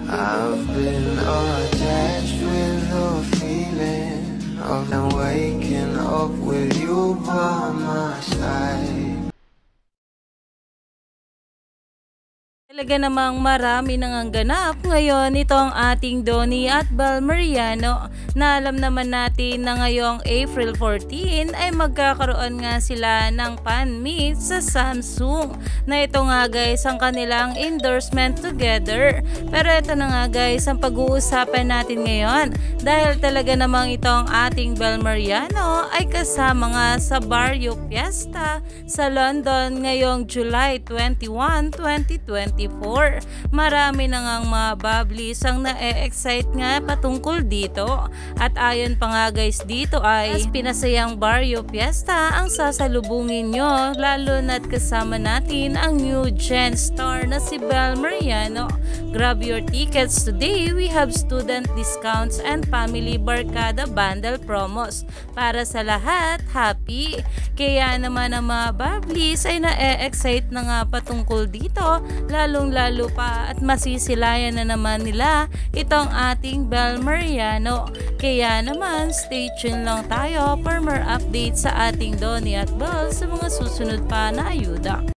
I've been attached with the feeling of waking up with you by my side. Talaga namang marami nang ganap ngayon itong ating Donnie at Bel Mariano na alam naman natin na ngayong April 14 ay magkakaroon nga sila ng fan meet sa Samsung na ito nga guys ang kanilang endorsement together. Pero ito na nga guys ang pag-uusapan natin ngayon dahil talaga namang itong ating Bel Mariano ay kasama nga sa Barrio Fiesta sa London ngayong July 21, 2024. Marami na ngang mga bubblies ang na-excite nga patungkol dito. At ayon pa nga guys dito ay pinasayang Barrio Fiesta ang sasalubungin nyo lalo na't kasama natin ang new gen star na si Bel Mariano. Grab your tickets today. We have student discounts and family barkada bundle promos para sa lahat. Happy! Kaya naman ang mga bubblies ay na-excite na nga patungkol dito lalong-lalo pa at masisilayan na naman nila itong ating Bel Mariano. Kaya naman stay tuned lang tayo for more updates sa ating Donnie at Bel sa mga susunod pa na ayuda.